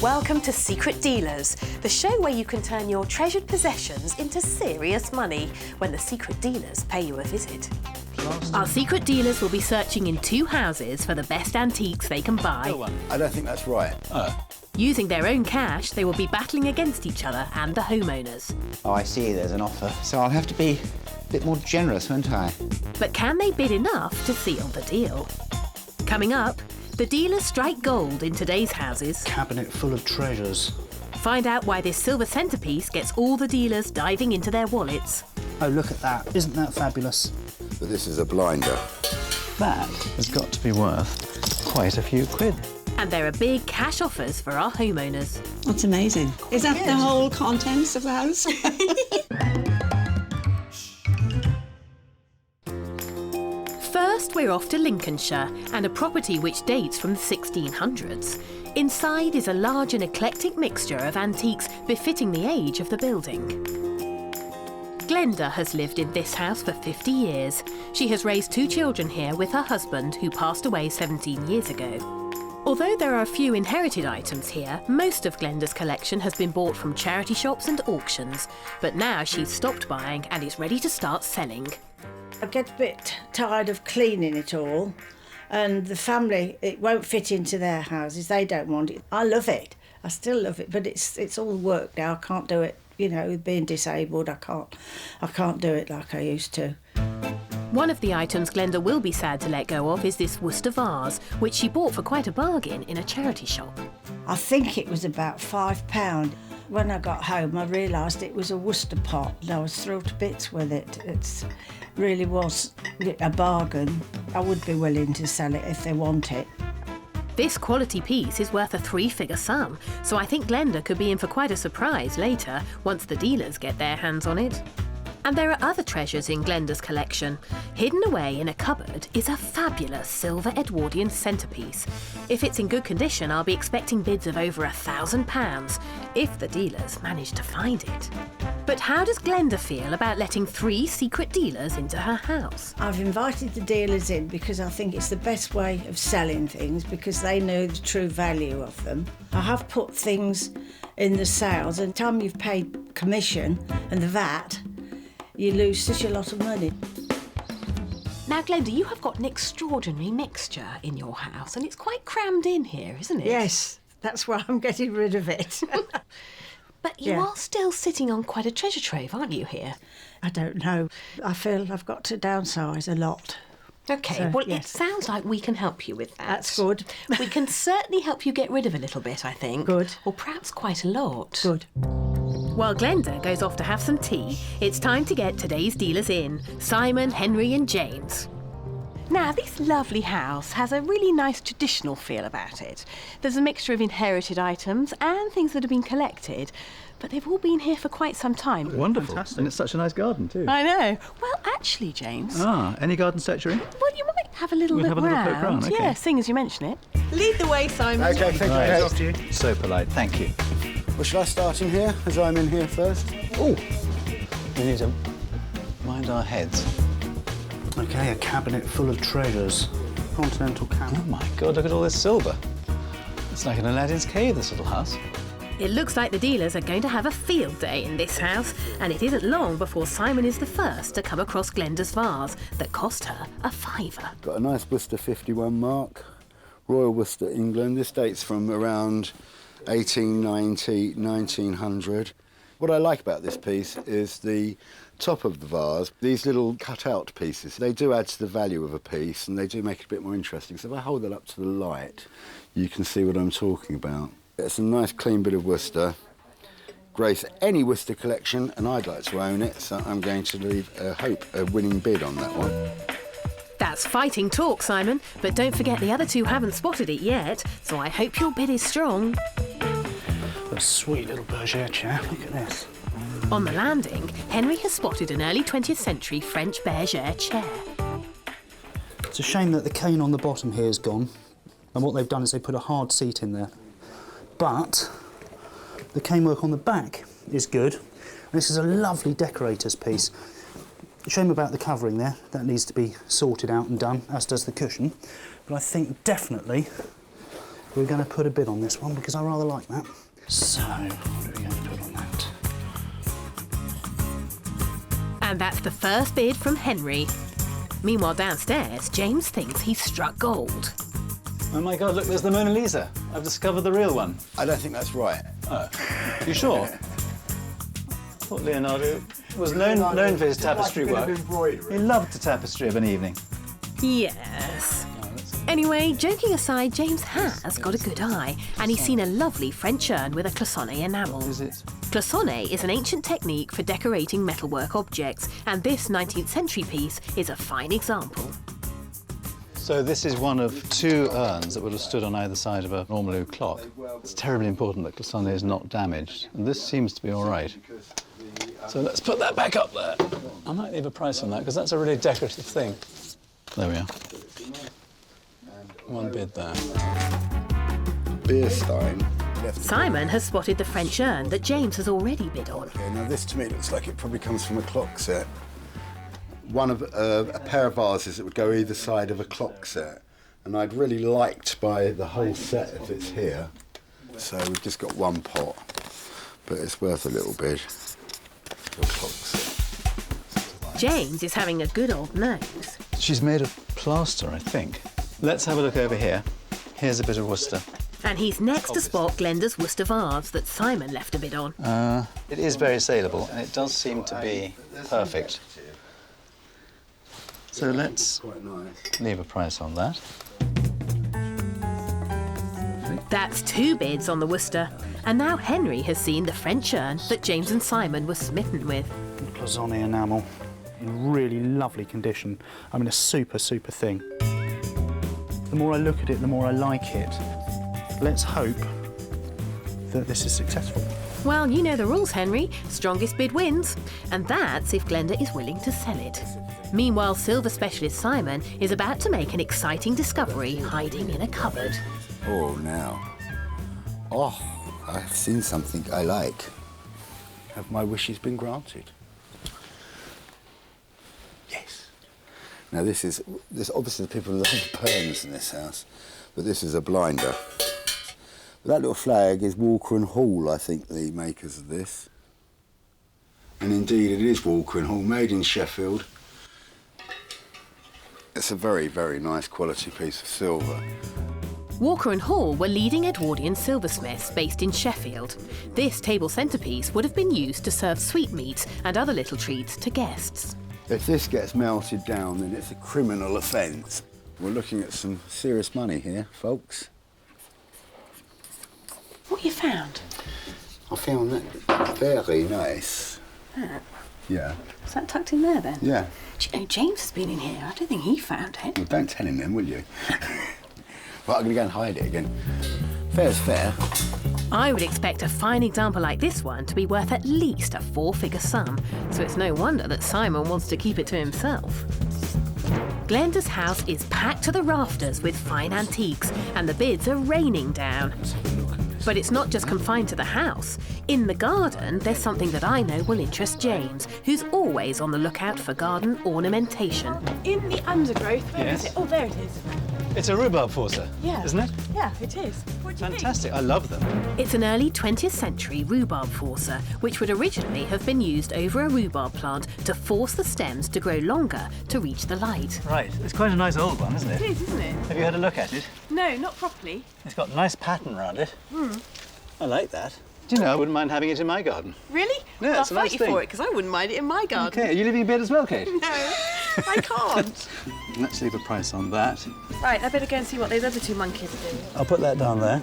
Welcome to Secret Dealers, the show where you can turn your treasured possessions into serious money when the secret dealers pay you a visit. Our secret dealers will be searching in 2 houses for the best antiques they can buy. I don't think that's right. Using their own cash, they will be battling against each other and the homeowners. Oh, I see, there's an offer. So I'll have to be a bit more generous, won't I? But can they bid enough to seal the deal? Coming up, the dealers strike gold in today's houses. Cabinet full of treasures. Find out why this silver centerpiece gets all the dealers diving into their wallets. Oh, look at that. Isn't that fabulous? But this is a blinder. That has got to be worth quite a few quid. And there are big cash offers for our homeowners. That's amazing. Is that the whole contents of the house? First, we're off to Lincolnshire and a property which dates from the 1600s. Inside is a large and eclectic mixture of antiques befitting the age of the building. Glenda has lived in this house for 50 years. She has raised 2 children here with her husband, who passed away 17 years ago. Although there are a few inherited items here, most of Glenda's collection has been bought from charity shops and auctions. But now she's stopped buying and is ready to start selling. I get a bit tired of cleaning it all, and the family, it won't fit into their houses. They don't want it. I love it. I still love it, but it's all work now. I can't do it. You know, with being disabled, I can't do it like I used to. One of the items Glenda will be sad to let go of is this Worcester Vase, which she bought for quite a bargain in a charity shop. I think it was about £5. When I got home, I realised it was a Worcester pot, and I was thrilled to bits with it. It really was a bargain. I would be willing to sell it if they want it. This quality piece is worth a 3-figure sum, so I think Glenda could be in for quite a surprise later once the dealers get their hands on it. And there are other treasures in Glenda's collection. Hidden away in a cupboard is a fabulous silver Edwardian centerpiece. If it's in good condition, I'll be expecting bids of over £1,000 if the dealers manage to find it. But how does Glenda feel about letting 3 secret dealers into her house? I've invited the dealers in because I think it's the best way of selling things, because they know the true value of them. I have put things in the sales, and the time you've paid commission and the VAT, you lose such a lot of money. Now, Glenda, you have got an extraordinary mixture in your house, and it's quite crammed in here, isn't it? Yes, that's why I'm getting rid of it. But you are still sitting on quite a treasure trove, aren't you, here? I don't know. I feel I've got to downsize a lot. OK, So, well, yes. It sounds like we can help you with that. That's good. We can certainly help you get rid of a little bit, I think. Good. Or perhaps quite a lot. Good. While Glenda goes off to have some tea, it's time to get today's dealers in, Simon, Henry and James. Now, this lovely house has a really nice traditional feel about it. There's a mixture of inherited items and things that have been collected, but they've all been here for quite some time. Wonderful. Fantastic. And it's such a nice garden too. I know. Well, actually, James... Any garden sectionary? Well, you might have a little We'll look have a little poke round. round, OK. Yeah, seeing as you mention it. Lead the way, Simon. OK, thank you. After you. So polite, thank you. Well, shall I start in here, as I'm in here first? Oh, we need to mind our heads. OK, a cabinet full of treasures. Continental Oh cabinet. my God, look at all this silver. It's like in Aladdin's cave, this little house. It looks like the dealers are going to have a field day in this house, and it isn't long before Simon is the first to come across Glenda's vase that cost her a £5. Got a nice Worcester 51 mark. Royal Worcester, England. This dates from around 1890, 1900. What I like about this piece is the top of the vase. These little cut-out pieces, they do add to the value of a piece, and they do make it a bit more interesting. So if I hold that up to the light, you can see what I'm talking about. It's a nice, clean bit of Worcester. Grace any Worcester collection, and I'd like to own it, so I'm going to leave a winning bid on that one. That's fighting talk, Simon, but don't forget the other 2 haven't spotted it yet, so I hope your bid is strong. A sweet little bergère chair. Look at this. On the landing, Henry has spotted an early 20th century French bergère chair. It's a shame that the cane on the bottom here is gone, and what they've done is they put a hard seat in there. But the canework on the back is good. And this is a lovely decorator's piece. Shame about the covering there. That needs to be sorted out and done, as does the cushion. But I think definitely We're going to put a bid on this one because I rather like that. So, what are we going to put on that? And that's the first bid from Henry. Meanwhile, downstairs, James thinks he's struck gold. Oh my God, look, there's the Mona Lisa. I've discovered the real one. I don't think that's right. Oh, you sure? I thought Leonardo was known for his tapestry work. He loved the tapestry of an evening. Yes. Anyway, joking aside, James has got a good eye, and he's seen a lovely French urn with a cloisonné enamel. Is it? Cloisonné is an ancient technique for decorating metalwork objects, and this 19th century piece is a fine example. So this is one of 2 urns that would have stood on either side of a normal clock. It's terribly important that cloisonné is not damaged, and this seems to be all right. So let's put that back up there. I might leave a price on that, because that's a really decorative thing. There we are. 1 bid there. Beerstein. Simon has spotted the French urn that James has already bid on. Okay, now this to me looks like it probably comes from a clock set. One of a pair of vases that would go either side of a clock set, and I'd really like to buy the whole set if it's here. So we've just got 1 pot, but it's worth a little bid. The clock set. James is having a good old nose. She's made of plaster, I think. Let's have a look over here. Here's a bit of Worcester. And he's next to spot Glenda's Worcester vase that Simon left a bid on. It is very saleable, and it does seem to be perfect. So let's leave a price on that. That's 2 bids on the Worcester. And now Henry has seen the French urn that James and Simon were smitten with. Cloisonné enamel in really lovely condition. I mean, a super, super thing. The more I look at it, the more I like it. Let's hope that this is successful. Well, you know the rules, Henry. Strongest bid wins. And that's if Glenda is willing to sell it. Meanwhile, silver specialist Simon is about to make an exciting discovery hiding in a cupboard. Oh, now. Oh, I've seen something I like. Have my wishes been granted? Yes. Now this obviously the people love perms in this house, but this is a blinder. That little flag is Walker and Hall, I think, the makers of this. And indeed it is Walker and Hall, made in Sheffield. It's a very, very nice quality piece of silver. Walker and Hall were leading Edwardian silversmiths based in Sheffield. This table centerpiece would have been used to serve sweetmeats and other little treats to guests. If this gets melted down, then it's a criminal offence. We're looking at some serious money here, folks. What you found? I found that very nice. That? Yeah. Is that tucked in there then? Yeah. Do you know, James has been in here. I don't think he found it. Well, don't tell him then, will you? Well, I'm going to go and hide it again. Fair's fair. I would expect a fine example like this one to be worth at least a 4-figure sum, so it's no wonder that Simon wants to keep it to himself. Glenda's house is packed to the rafters with fine antiques, and the bids are raining down. But it's not just confined to the house. In the garden, there's something that I know will interest James, who's always on the lookout for garden ornamentation. In the undergrowth, where is Yes. it? Oh, there it is. It's a rhubarb forcer, Yeah. isn't it? Yeah, it is. What do you Fantastic, I love them. It's an early 20th century rhubarb forcer, which would originally have been used over a rhubarb plant to force the stems to grow longer to reach the light. Right, it's quite a nice old one, isn't think? it? It is, isn't it? Have you had a look at it? No, not properly. It's got a nice pattern around it. I like that. Do you know, I wouldn't mind having it in my garden. Really? Yeah, Well, it's a I'll nice fight you thing. for it, because I wouldn't mind it in my garden. Okay, are you living in bed as well, Kate? No, I can't. Let's leave a price on that. Right, I better go and see what those other 2 monkeys are doing. I'll put that down there.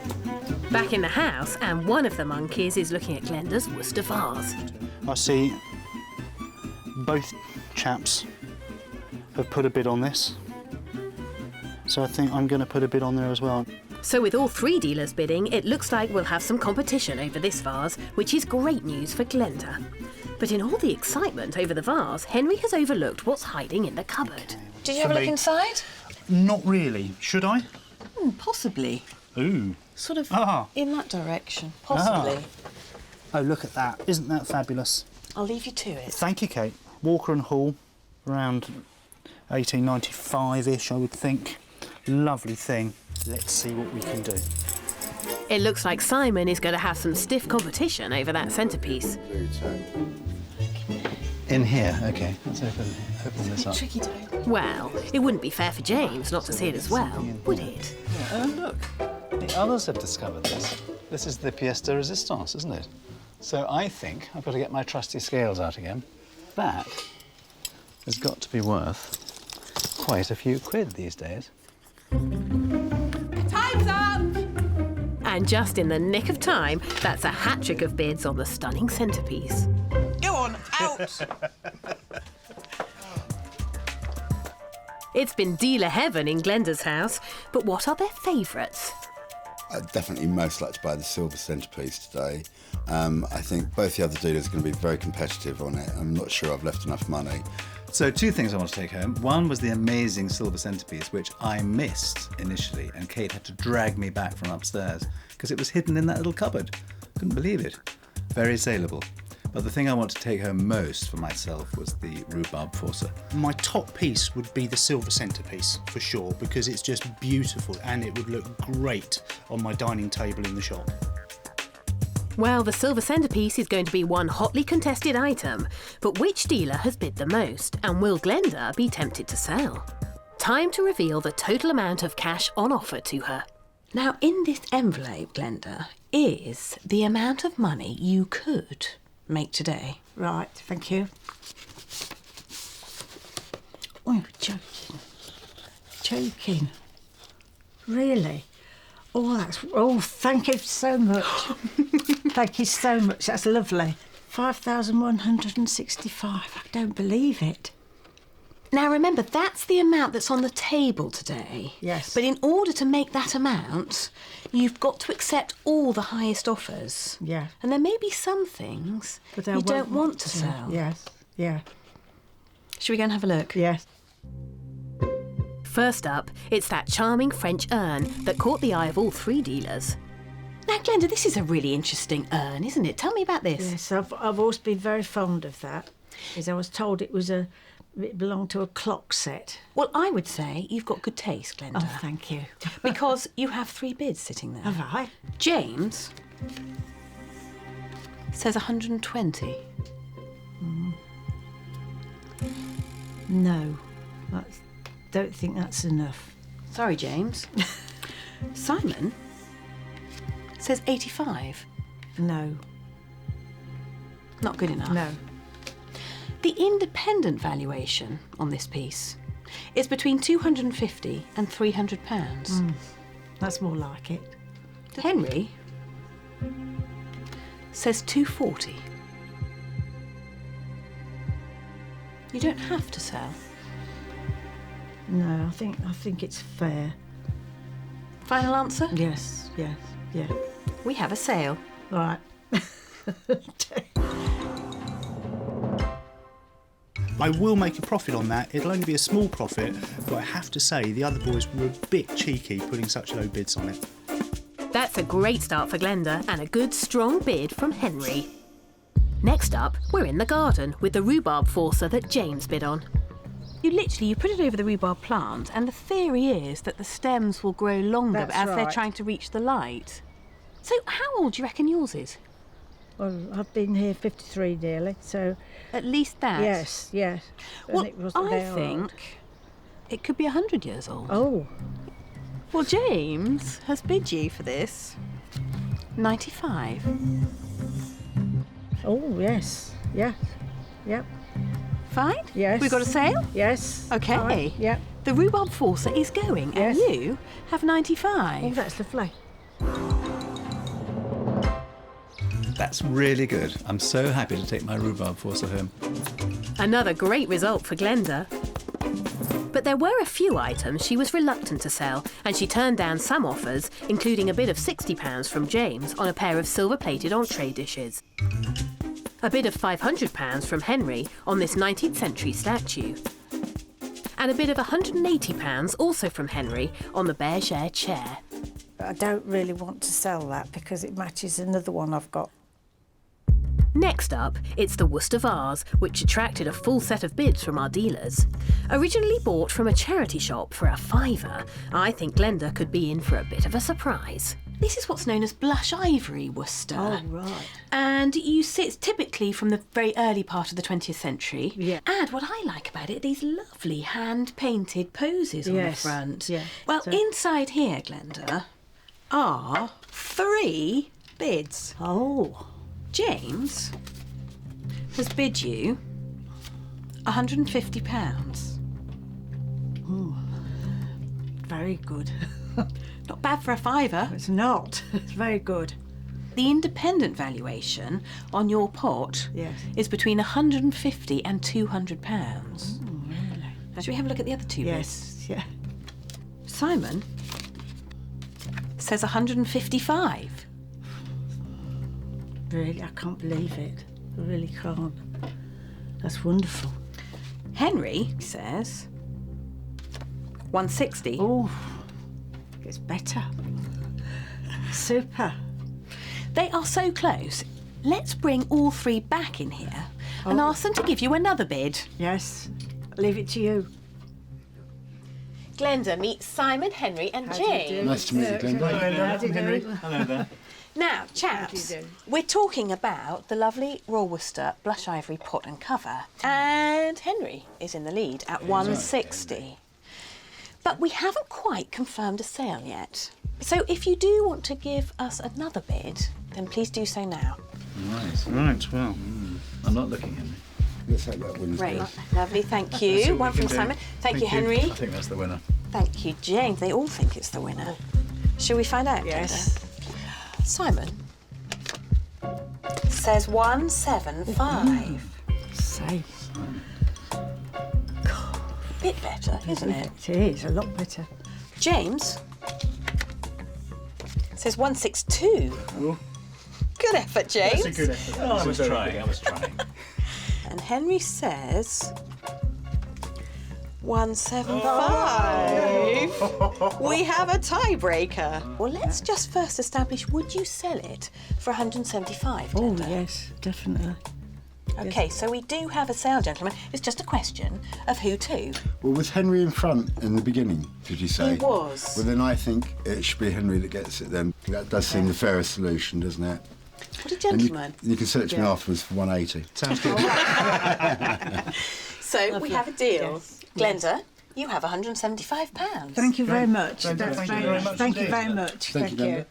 Back in the house, and one of the monkeys is looking at Glenda's Worcester vase. I see both chaps have put a bid on this. So I think I'm going to put a bid on there as well. So with all 3 dealers bidding, it looks like we'll have some competition over this vase, which is great news for Glenda. But in all the excitement over the vase, Henry has overlooked what's hiding in the cupboard. Did you have a look me. inside? Not really. Should I? Possibly. Ooh. Sort of Ah. in that direction. Possibly. Oh, look at that. Isn't that fabulous? I'll leave you to it. Thank you, Kate. Walker and Hall, around 1895-ish, I would think. Lovely thing. Let's see what we can do. It looks like Simon is going to have some stiff competition over that centerpiece. In here, OK. Let's open this up. Tricky toe. Well, it wouldn't be fair for James not to see it as well, would it? Oh, look. The others have discovered this. This is the pièce de résistance, isn't it? So I think I've got to get my trusty scales out again. That has got to be worth quite a few quid these days. Time's up! And just in the nick of time, that's a hat-trick of bids on the stunning centerpiece. Go on, out! It's been dealer heaven in Glenda's house, but what are their favourites? I'd definitely most like to buy the silver centerpiece today. I think both the other dealers are going to be very competitive on it. I'm not sure I've left enough money. So 2 things I want to take home. One was the amazing silver centerpiece, which I missed initially, and Kate had to drag me back from upstairs because it was hidden in that little cupboard. Couldn't believe it. Very saleable. But the thing I want to take home most for myself was the rhubarb forcer. My top piece would be the silver centerpiece, for sure, because it's just beautiful and it would look great on my dining table in the shop. Well, the silver centerpiece is going to be one hotly contested item, but which dealer has bid the most, and will Glenda be tempted to sell? Time to reveal the total amount of cash on offer to her. Now, in this envelope, Glenda, is the amount of money you could make today. Right, thank you. Oh, you're joking. Joking. Really? Oh, thank you so much. Thank you so much. That's lovely. 5,165. I don't believe it. Now, remember, that's the amount that's on the table today. Yes. But in order to make that amount, you've got to accept all the highest offers. Yeah. And there may be some things But you don't want to sell. Yes, yeah. Should we go and have a look? Yes. First up, it's that charming French urn that caught the eye of all 3 dealers. Now, Glenda, this is a really interesting urn, isn't it? Tell me about this. Yes, I've always been very fond of that, because I was told it belonged to a clock set. Well, I would say you've got good taste, Glenda. Oh, thank you. Because you have 3 bids sitting there. Have I? James says 120. No, don't think that's enough. Sorry, James. Simon says 85. No. Not good enough. No. The independent valuation on this piece is between £250 and £300. That's more like it. Henry says 240. You don't have to sell. No, I think it's fair. Final answer? Yes, yes, yeah. We have a sale. Right. I will make a profit on that. It'll only be a small profit, but I have to say the other boys were a bit cheeky putting such low bids on it. That's a great start for Glenda and a good strong bid from Henry. Next up, we're in the garden with the rhubarb forcer that James bid on. You put it over the rhubarb plant, and the theory is that the stems will grow longer That's as they're right. trying to reach the light. So how old do you reckon yours is? Well, I've been here 53 nearly, so... At least that? Yes, yes. And Well, it wasn't I very old. think it could be 100 years old. Oh, Well, James has bid you for this 95. oh, yes, yes, yep, Fine? Yes. We've got a sale? yes. Okay. Fine, yep. The rhubarb forcer is going, Yes. and you have 95. Oh, that's lovely. That's really good. I'm so happy to take my rhubarb forcer home. Another great result for Glenda. But there were a few items she was reluctant to sell, and she turned down some offers, including a bid of £60 from James on a pair of silver-plated entree dishes. A bid of £500 from Henry on this 19th century statue. And a bid of £180 also from Henry on the bergère chair. I don't really want to sell that because it matches another one I've got. Next up, it's the Worcester Vase, which attracted a full set of bids from our dealers. Originally bought from a charity shop for a £5, I think Glenda could be in for a bit of a surprise. This is what's known as blush ivory Worcester. Oh, right. And it's typically from the very early part of the 20th century. Yeah. And what I like about it, these lovely hand-painted poses on the Yes, front. yeah. Well, So- inside here, Glenda, are 3 bids. Oh, James has bid you £150. very good. Not bad for a fiver. It's not. It's very good. The independent valuation on your pot Yes. is between £150 and £200. Really? Now, should we have a look at the other 2 bids? Yes, yeah. Simon says 155. Really, I can't believe it. I really can't. That's wonderful. Henry says 160. Oh, it's better. Super. They are so close. Let's bring all 3 back in here and ask them to give you another bid. Yes, I'll leave it to you. Glenda meets Simon, Henry and How do you do? Nice to meet you, Glenda. How do you do? Hello there. Now, chaps, do you do? we're talking about the lovely Royal Worcester blush ivory pot and cover. And Henry is in the lead at 160. But we haven't quite confirmed a sale yet. So if you do want to give us another bid, then please do so now. Right. Right, well. I'm not looking, Henry. Let's hope that wins. Great, bid. lovely, thank Let's see you. what One we from can do. Simon. Thank you, Henry. I think that's the winner. Thank you, James. They all think it's the winner. Shall we find out? Yes. Glenda? Simon says 175. Safe. Bit better, isn't it? It is, a lot better. James says 162. Good effort, James. effort. Oh, I was trying. And Henry says 175. We have a tiebreaker. Well, let's just first establish, would you sell it for 175, Oh, Glenda? yes, definitely. OK, so we do have a sale, gentlemen. It's just a question of who to. Well, was Henry in front in the beginning, did you say? He was. Well, then I think it should be Henry that gets it then. That does seem the fairest solution, doesn't it? What a And gentleman. you can search me afterwards for 180. Sounds good. So we have a deal. Yes. Glenda, you have £175. Thank you very much. Glenda, That's thank you very very nice. much Thank you indeed. very much. Thank you, Glenda.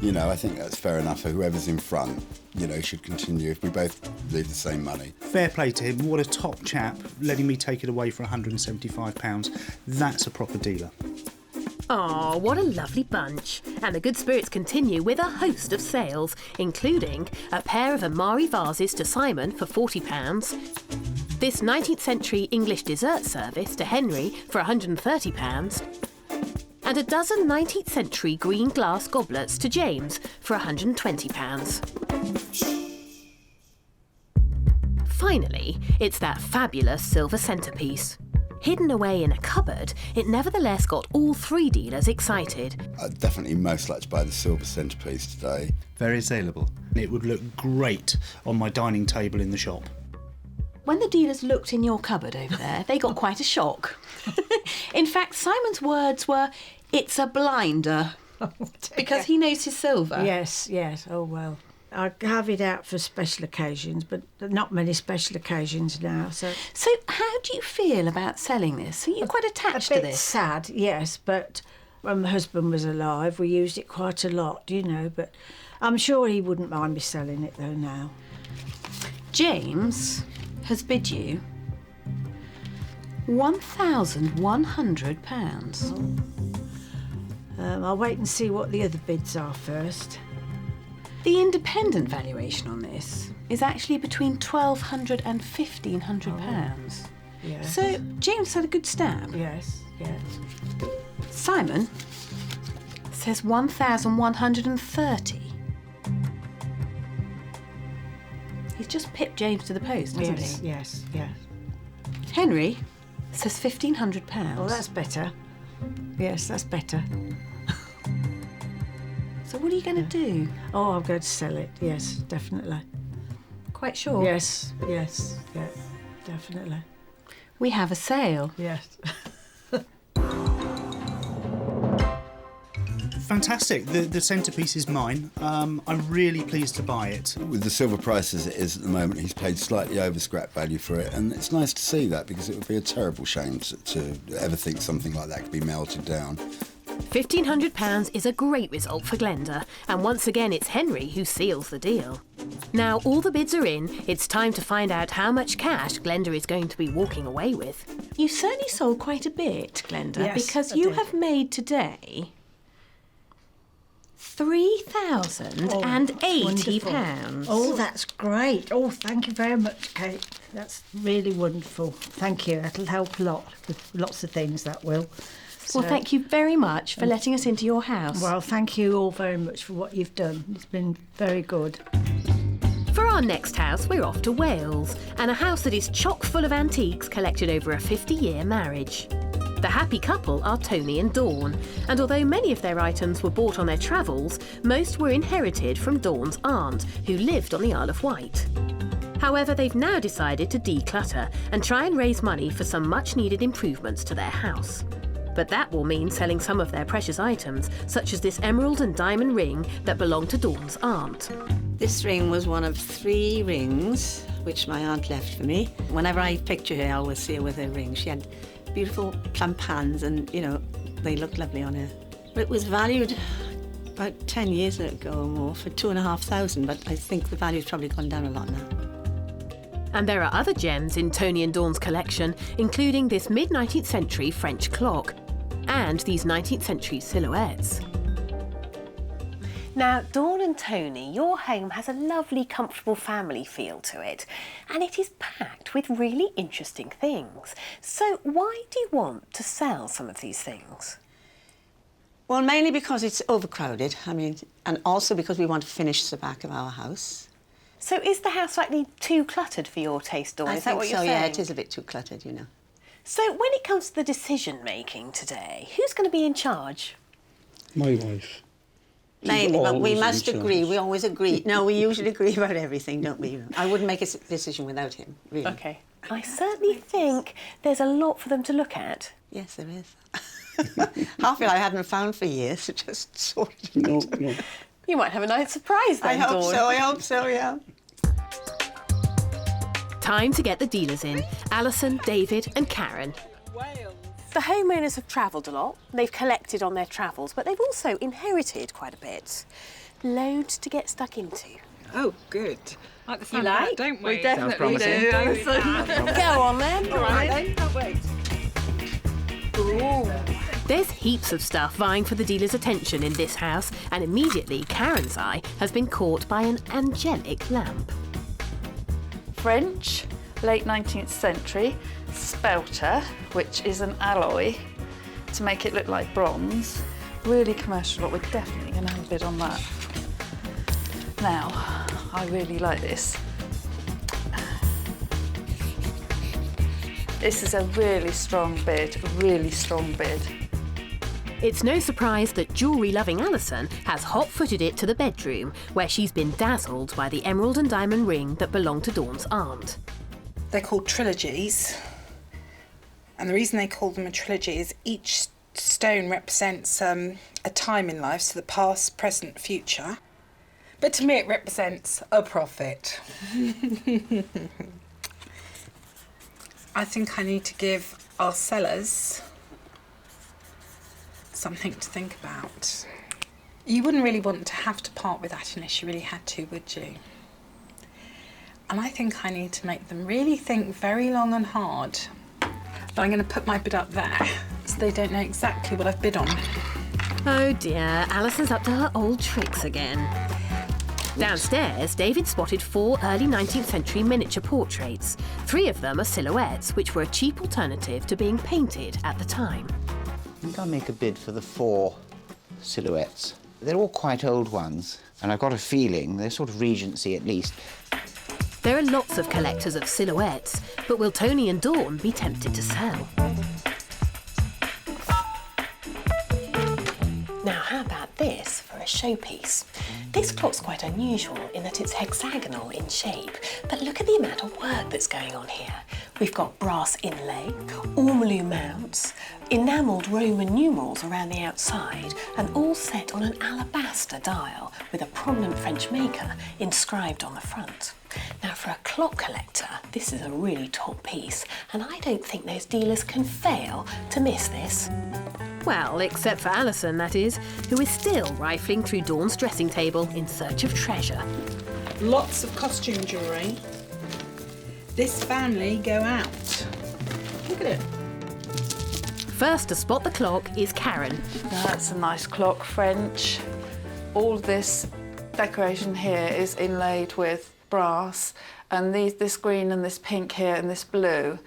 You know, I think that's fair enough. Whoever's in front, you know, should continue if we both leave the same money. Fair play to him. What a top chap, letting me take it away for £175. That's a proper dealer. Oh, what a lovely bunch. And the good spirits continue with a host of sales, including a pair of Amari vases to Simon for £40, this 19th century English dessert service to Henry for £130, and a dozen 19th century green glass goblets to James for £120. Finally, it's that fabulous silver centerpiece. Hidden away in a cupboard, it nevertheless got all 3 dealers excited. I'd definitely most like to buy the silver centerpiece today. Very saleable. It would look great on my dining table in the shop. When the dealers looked in your cupboard over there, they got quite a shock. In fact, Simon's words were, "It's a blinder," because he knows his silver. Yes, yes. Oh, well. I have it out for special occasions, but not many special occasions now. So So how do you feel about selling this? Are you quite attached a to bit this? sad, yes, but when my husband was alive, we used it quite a lot, you know, but I'm sure he wouldn't mind me selling it, though, now. James has bid you £1,100. I'll wait and see what the other bids are first. The independent valuation on this is actually between £1,200 and £1,500. Yes. So James had a good stab. Yes, yes. Simon says 1,130. He's just pipped James to the post, hasn't Yes, he? yes, yes. Henry says £1,500. Oh, that's better. Yes, that's better. So what are you going to do? Oh, I'm going to sell it. Yes, definitely. Quite sure? Yes, yes, yeah, definitely. We have a sale. Yes. Fantastic. The centrepiece is mine. I'm really pleased to buy it. With the silver price as it is at the moment, he's paid slightly over scrap value for it, and it's nice to see that because it would be a terrible shame to ever think something like that could be melted down. £1,500 is a great result for Glenda, and once again it's Henry who seals the deal. Now all the bids are in, it's time to find out how much cash Glenda is going to be walking away with. You certainly sold quite a bit, Glenda, Yes, because I you did. have made today £3,080. Oh, that's great. Oh, thank you very much, Kate. That's really wonderful. Thank you. That'll help a lot with lots of things, that will. Well, thank you very much for letting us into your house. Well, thank you all very much for what you've done. It's been very good. For our next house, we're off to Wales, and a house that is chock full of antiques collected over a 50-year marriage. The happy couple are Tony and Dawn, and although many of their items were bought on their travels, most were inherited from Dawn's aunt, who lived on the Isle of Wight. However, they've now decided to declutter and try and raise money for some much-needed improvements to their house. But that will mean selling some of their precious items, such as this emerald and diamond ring that belonged to Dawn's aunt. This ring was one of 3 rings which my aunt left for me. Whenever I picture her, I always see her with her ring. She had beautiful plump hands and, you know, they looked lovely on her. But it was valued about 10 years ago or more for £2,500, but I think the value's probably gone down a lot now. And there are other gems in Tony and Dawn's collection, including this mid-19th century French clock and these 19th century silhouettes. Now, Dawn and Tony, your home has a lovely, comfortable family feel to it, and it is packed with really interesting things. So why do you want to sell some of these things? Well, mainly because it's overcrowded, and also because we want to finish the back of our house. So is the house slightly too cluttered for your taste, Dawn? I Is that think what you're so, saying? yeah, it is a bit too cluttered, you know. So when it comes to the decision-making today, who's going to be in charge? My wife. Mainly, but we always must in agree. charge. We always agree. No, we usually agree about everything, don't we? You know? I wouldn't make a decision without him, really. OK. I certainly think there's a lot for them to look at. Yes, there is. Half of it I hadn't found for years. It just sorted No, out. no. You might have a nice surprise then, Dawn. I hope so, yeah. Time to get the dealers in, Alison, David and Karen. The homeowners have travelled a lot. They've collected on their travels, but they've also inherited quite a bit. Loads to get stuck into. Oh, good. Like the You sound of that, like? don't we? We definitely do. Go on then. All right then, can't wait. There's heaps of stuff vying for the dealer's attention in this house, and immediately Karen's eye has been caught by an angelic lamp. French, late 19th century, spelter, which is an alloy to make it look like bronze. Really commercial, but we're definitely going to have a bid on that. Now, I really like this. This is a really strong bid, really strong bid. It's no surprise that jewellery-loving Alison has hot-footed it to the bedroom, where she's been dazzled by the emerald and diamond ring that belonged to Dawn's aunt. They're called trilogies. And the reason they call them a trilogy is each stone represents a time in life, so the past, present, future. But to me, it represents a profit. I think I need to give our sellers something to think about. You wouldn't really want to have to part with that unless you really had to, would you? And I think I need to make them really think very long and hard. But I'm going to put my bid up there so they don't know exactly what I've bid on. Oh dear, Alison's up to her old tricks again. Downstairs, David spotted 4 early 19th century miniature portraits. 3 of them are silhouettes, which were a cheap alternative to being painted at the time. I think I'll make a bid for the 4 silhouettes. They're all quite old ones, and I've got a feeling they're sort of Regency at least. There are lots of collectors of silhouettes, but will Tony and Dawn be tempted to sell? Now, how about this for a showpiece? This clock's quite unusual in that it's hexagonal in shape, but look at the amount of work that's going on here. We've got brass inlay, ormolu mounts, enamelled Roman numerals around the outside, and all set on an alabaster dial with a prominent French maker inscribed on the front. Now, for a clock collector, this is a really top piece, and I don't think those dealers can fail to miss this. Well, except for Alison, that is, who is still rifling through Dawn's dressing table in search of treasure. Lots of costume jewellery. This family go out. Look at it. First to spot the clock is Karen. That's a nice clock, French. All this decoration here is inlaid with brass, and this green and this pink here and this blue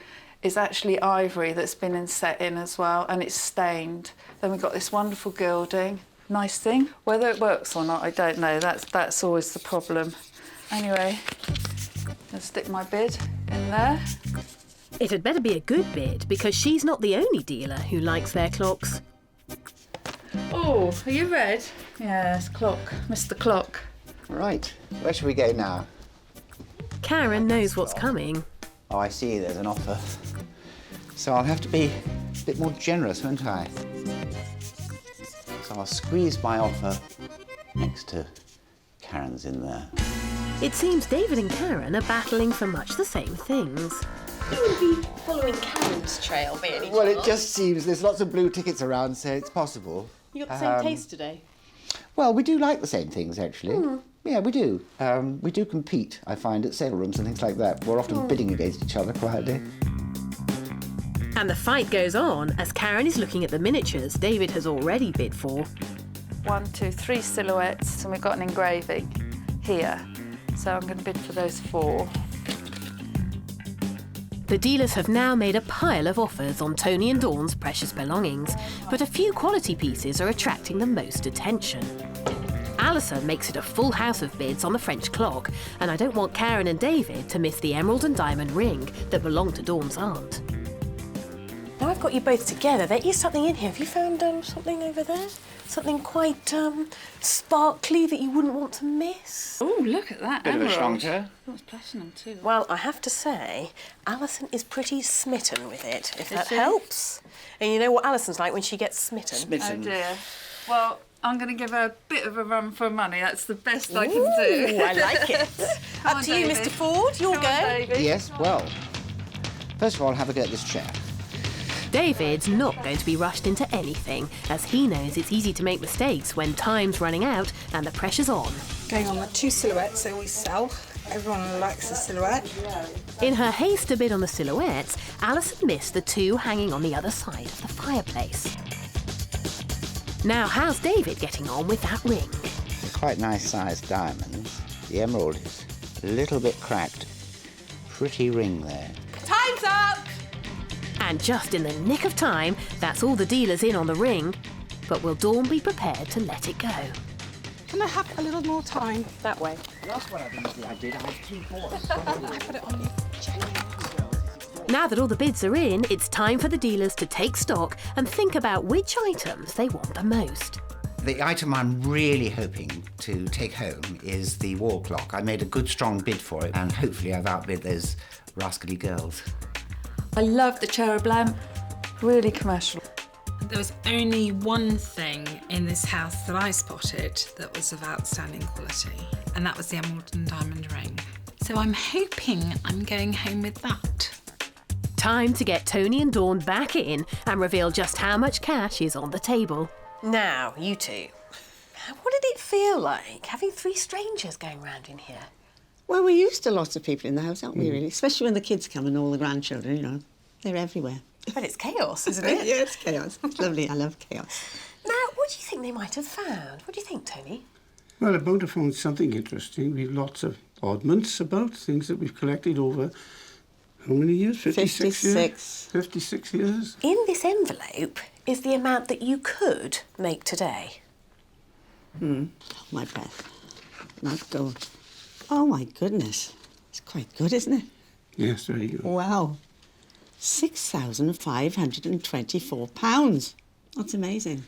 is actually ivory that's been set in as well, and it's stained. Then we've got this wonderful gilding. Nice thing. Whether it works or not, I don't know. That's always the problem. Anyway, I'll stick my bid in there. It had better be a good bid, because she's not the only dealer who likes their clocks. Oh, are you red? Yes, clock. Mr. Clock. Right, where should we go now? Karen knows what's coming. Oh, I see, there's an offer. So I'll have to be a bit more generous, won't I? So I'll squeeze my offer next to Karen's in there. It seems David and Karen are battling for much the same things. You wouldn't be following Karen's trail, by any chance? Well, it just seems there's lots of blue tickets around, so it's possible. You got the same taste today? Well, we do like the same things, actually. Yeah, we do. We do compete, I find, at sale rooms and things like that. We're often bidding against each other quietly. And the fight goes on as Karen is looking at the miniatures David has already bid for. 1, 2, 3 silhouettes, and we've got an engraving here. So I'm going to bid for those 4. The dealers have now made a pile of offers on Tony and Dawn's precious belongings, but a few quality pieces are attracting the most attention. Alison makes it a full house of bids on the French clock, and I don't want Karen and David to miss the emerald and diamond ring that belonged to Dawn's aunt. Now I've got you both together. There is something in here. Have you found something over there? Something quite sparkly that you wouldn't want to miss? Oh, look at that Bit of a emerald. schlonker. Oh, it's platinum too. Well, I have to say, Alison is pretty smitten with it, if that she? helps. And you know what Alison's like when she gets smitten? Smitten. Oh dear. Well, I'm going to give her a bit of a run for money. That's the best I can do. Ooh, I like it. Come Up on, to you, David. Mr. Ford. Your Come go. on, David. Yes, well, first of all, have a go at this chair. David's not going to be rushed into anything, as he knows it's easy to make mistakes when time's running out and the pressure's on. Going on the 2 silhouettes they always sell. Everyone likes a silhouette. In her haste to bid on the silhouettes, Alison missed the 2 hanging on the other side of the fireplace. Now, how's David getting on with that ring? They're quite nice sized diamonds. The emerald is a little bit cracked. Pretty ring there. Time's up! And just in the nick of time, that's all the dealers in on the ring. But will Dawn be prepared to let it go? Can I have a little more time? That way. Last one I did, I had 2 more. I put it on you. Now that all the bids are in, it's time for the dealers to take stock and think about which items they want the most. The item I'm really hoping to take home is the wall clock. I made a good, strong bid for it, and hopefully I've outbid those rascally girls. I love the cherub lamp. Really commercial. There was only one thing in this house that I spotted that was of outstanding quality, and that was the emerald and diamond ring. So I'm hoping I'm going home with that. Time to get Tony and Dawn back in and reveal just how much cash is on the table. Now, you two. What did it feel like having 3 strangers going round in here? Well, we're used to lots of people in the house, aren't we, really? Especially when the kids come and all the grandchildren, you know. They're everywhere. But it's chaos, isn't it? Yeah, it's chaos. It's lovely. I love chaos. Now, what do you think they might have found? What do you think, Tony? Well, they're bound to find something interesting. We've lots of oddments about, things that we've collected over, how many years? 56 years? 56 years. In this envelope is the amount that you could make today. Hold my breath. Not gold. Oh, my goodness. It's quite good, isn't it? Yes, very good. Wow. £6,524. That's amazing.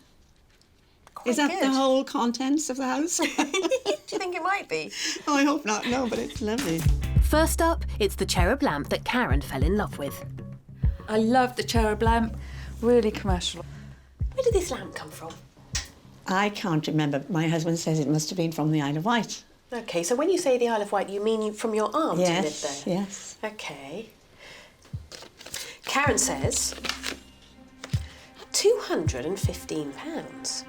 Is that good. the whole contents of the house? Do you think it might be? Oh, I hope not. No, but it's lovely. First up, it's the cherub lamp that Karen fell in love with. I love the cherub lamp, really commercial. Where did this lamp come from? I can't remember. My husband says it must have been from the Isle of Wight. OK, so when you say the Isle of Wight, you mean from your aunt who lived there? Yes. OK. Karen says £215.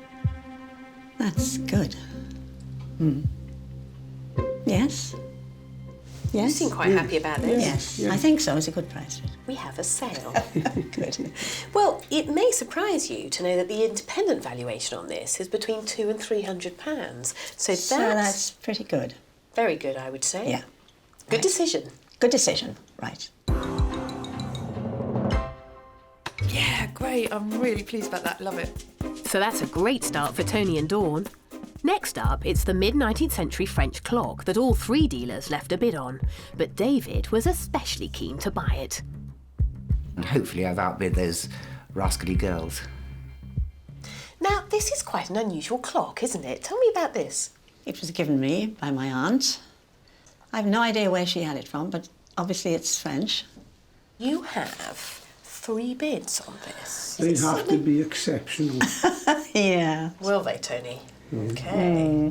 That's good. Yes. Yes. You seem quite happy about this. Yes. I think so. It's a good price. We have a sale. Good. Well, it may surprise you to know that the independent valuation on this is between £200 and £300. So that's pretty good. Very good, I would say. Yeah. Good decision. Good decision. Right. Yeah, great. I'm really pleased about that. Love it. So that's a great start for Tony and Dawn. Next up, it's the mid-19th century French clock that all three dealers left a bid on, but David was especially keen to buy it. And hopefully I've outbid those rascally girls. Now, this is quite an unusual clock, isn't it? Tell me about this. It was given me by my aunt. I have no idea where she had it from, but obviously it's French. You have 3 bids on this. They have to be exceptional. Yeah. Will they, Tony? OK.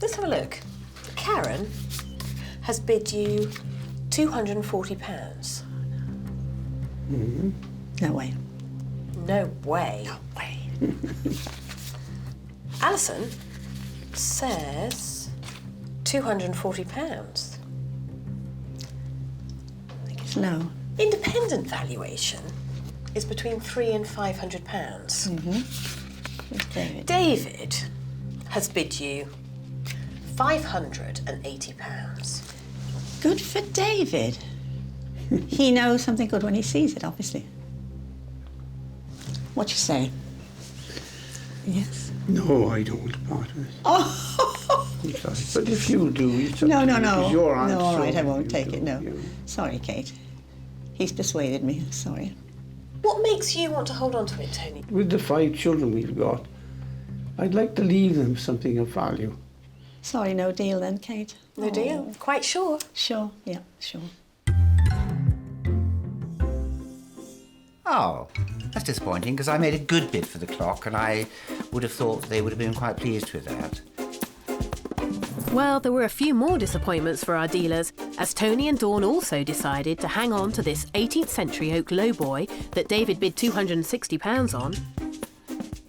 Let's have a look. Karen has bid you £240. No way. No way. No way. Alison says £240. I think it's low. Independent valuation is between £300 and £500. David. David has bid you £580. Good for David. He knows something good when he sees it, obviously. What you say? Yes. No, I don't want to part of it. Oh! I'm sorry. But if you do, it's up No, to no, you, no. 'cause your aunt, No, all right, so I won't you take do, it, no. you know. Sorry, Kate. He's persuaded me. Sorry. What makes you want to hold on to it, Tony? With the 5 children we've got, I'd like to leave them something of value. Sorry, no deal then, Kate. No deal? Quite sure? Sure, yeah, sure. Oh, that's disappointing because I made a good bid for the clock and I would have thought they would have been quite pleased with that. Well, there were a few more disappointments for our dealers, as Tony and Dawn also decided to hang on to this 18th century oak lowboy that David bid £260 on,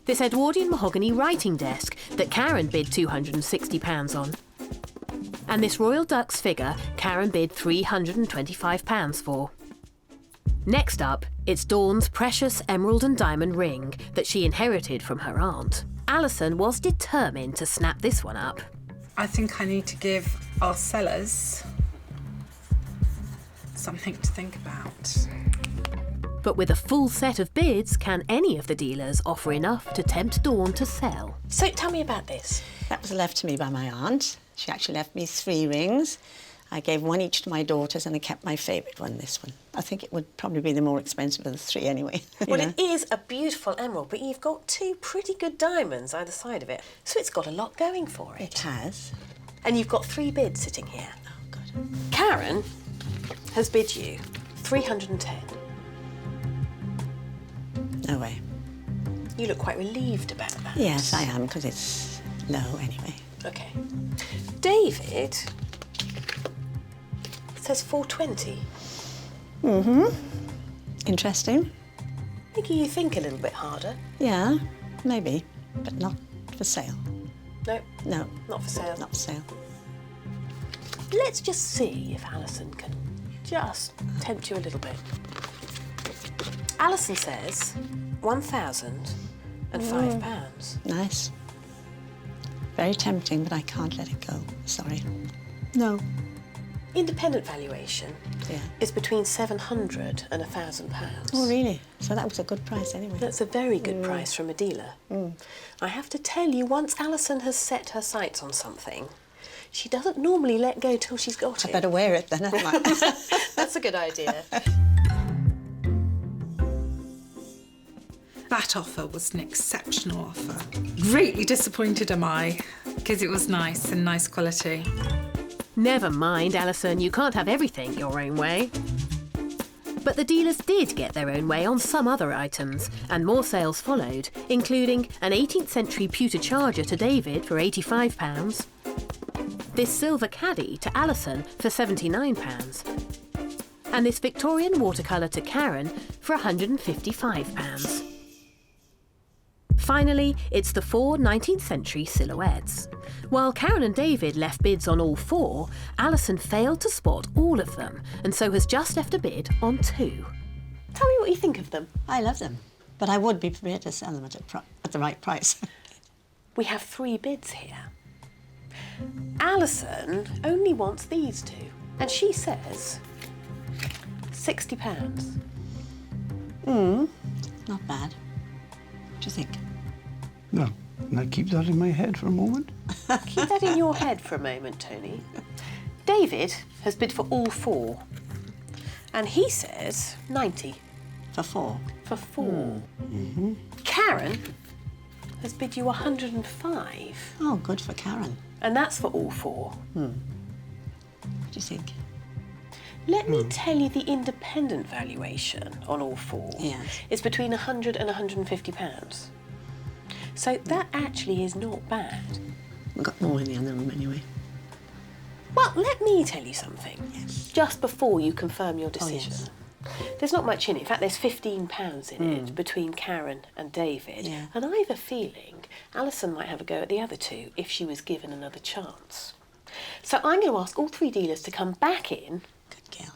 this Edwardian mahogany writing desk that Karen bid £260 on, and this Royal Duck's figure Karen bid £325 for. Next up, it's Dawn's precious emerald and diamond ring that she inherited from her aunt. Alison was determined to snap this one up. I think I need to give our sellers something to think about. But with a full set of bids, can any of the dealers offer enough to tempt Dawn to sell? So tell me about this. That was left to me by my aunt. She actually left me 3 rings. I gave 1 each to my daughters and I kept my favourite one, this one. I think it would probably be the more expensive of the 3 anyway. Well, it is a beautiful emerald, but you've got 2 pretty good diamonds either side of it. So it's got a lot going for it. It has. And you've got 3 bids sitting here. Oh, good. Karen has bid you £310. No way. You look quite relieved about that. Yes, I am, because it's low anyway. OK. David says £420. Interesting. Making you think a little bit harder. Yeah, maybe, but not for sale. No, No, not for sale. not for sale. Let's just see if Alison can just tempt you a little bit. Alison says £1,005. Nice. Very tempting, but I can't let it go. Sorry. No. Independent valuation Yeah. is between £700 and £1,000. Oh, really? So that was a good price anyway. That's a very good price from a dealer. I have to tell you, once Alison has set her sights on something, she doesn't normally let go till she's got it. I better wear it then, hadn't I? That's a good idea. That offer was an exceptional offer. Greatly disappointed am I, because it was nice and nice quality. Never mind, Alison, you can't have everything your own way. But the dealers did get their own way on some other items, and more sales followed, including an 18th century pewter charger to David for £85, this silver caddy to Alison for £79, and this Victorian watercolour to Karen for £155. Finally, it's the 4 19th century silhouettes. While Karen and David left bids on all 4, Alison failed to spot all of them, and so has just left a bid on 2. Tell me what you think of them. I love them, but I would be prepared to sell them at the right price. We have 3 bids here. Alison only wants these 2, and she says £60. Not bad. What do you think? No. Can I keep that in my head for a moment? Keep that in your head for a moment, Tony. David has bid for all 4, and he says 90. For 4? For 4. Karen has bid you 105. Oh, good for Karen. And that's for all 4. What do you think? Let me tell you the independent valuation on all 4. Yes. It's between £100 and £150. So that actually is not bad. We've got more in the other room anyway. Well, let me tell you something. Yes. Just before you confirm your decision. yes. There's not much in it. In fact, there's £15 in it between Karen and David. Yeah. And I have a feeling Alison might have a go at the other 2 if she was given another chance. So I'm going to ask all 3 dealers to come back in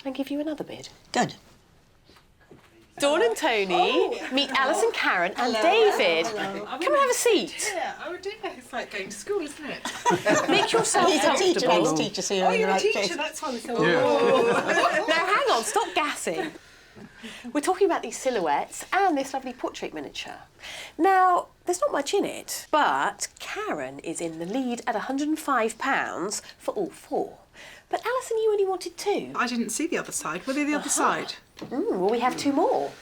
and give you another bid. Good. Dawn and Tony, meet Alison, Karen and David. Come and have a seat. Yeah, oh dear, it's like going to school, isn't it? Make yourself He's a teacher, comfortable. next teacher, so you're in the right place. That's why we Now hang on, stop gassing. We're talking about these silhouettes and this lovely portrait miniature. Now, there's not much in it, but Karen is in the lead at £105 for all 4. But Alison, you only wanted 2. I didn't see the other side. Were they the other side? Well, we have 2 more.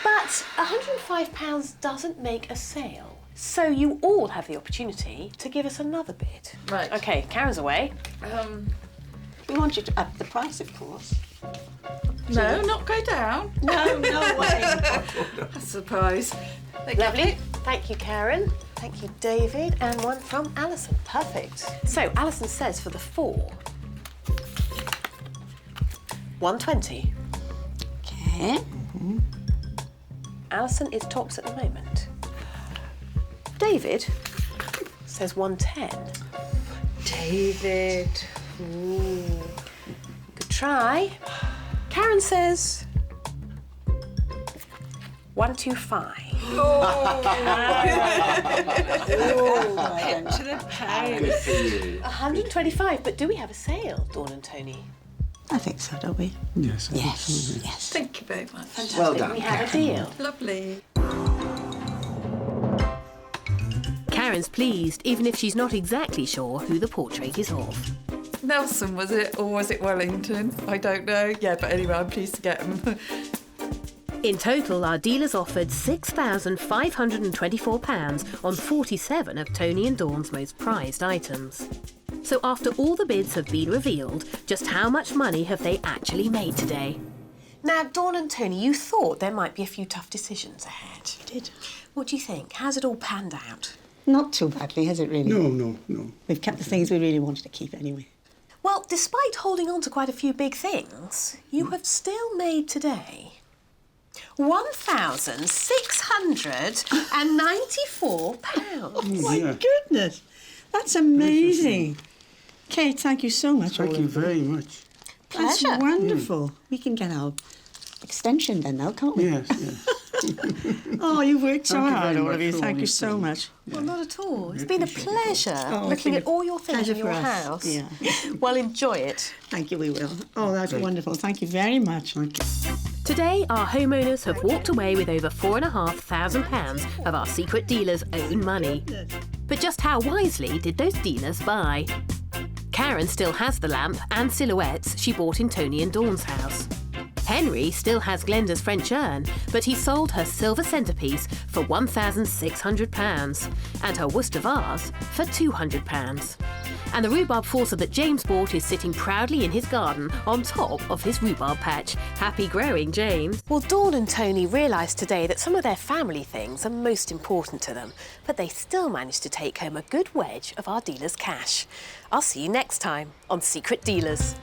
But £105 doesn't make a sale. So you all have the opportunity to give us another bid. Right. OK, Karen's away. We want you to up the price, of course. No, not go down. No, no way. I suppose. Lovely. Thank you, Karen. Thank you, David. And one from Alison. Perfect. So Alison says for the 4, 120. Okay. Alison is tops at the moment. David says 110. David. Ooh. Good try. Karen says 125. To the pound. 125, but do we have a sale, Dawn and Tony? I think so, don't we? Yes. Yes, yes. Thank you very much. Fantastic. Well done, we have a Karen. deal. Lovely. Karen's pleased, even if she's not exactly sure who the portrait is of. Nelson, was it? Or was it Wellington? I don't know. Yeah, but anyway, I'm pleased to get them. In total, our dealers offered £6,524 on 47 of Tony and Dawn's most prized items. So after all the bids have been revealed, just how much money have they actually made today? Now, Dawn and Tony, you thought there might be a few tough decisions ahead. I did. What do you think? How's it all panned out? Not too badly, has it really? No. We've kept the things we really wanted to keep anyway. Well, despite holding on to quite a few big things, you have still made today £1,694. Oh, my goodness. That's amazing. Kate, thank you so much. Thank you very much. That's Pleasure. wonderful. We can get our extension then now, can't we? Yes. Oh, you've worked so Thank you hard, very all much of you. for all Thank you these so things. much. Well, not at all. It's been a pleasure Oh, looking it's at all your things pleasure in your for us. house. Yeah. Well, enjoy it. Thank you, we will. Oh, that's wonderful. Thank you very much. Thank you. Today, our homeowners have walked away with over £4,500 of our secret dealers' own money. But just how wisely did those dealers buy? Karen still has the lamp and silhouettes she bought in Tony and Dawn's house. Henry still has Glenda's French urn, but he sold her silver centerpiece for £1,600 and her Worcester Vase for £200. And the rhubarb forcer that James bought is sitting proudly in his garden on top of his rhubarb patch. Happy growing, James. Well, Dawn and Tony realised today that some of their family things are most important to them, but they still managed to take home a good wedge of our dealer's cash. I'll see you next time on Secret Dealers.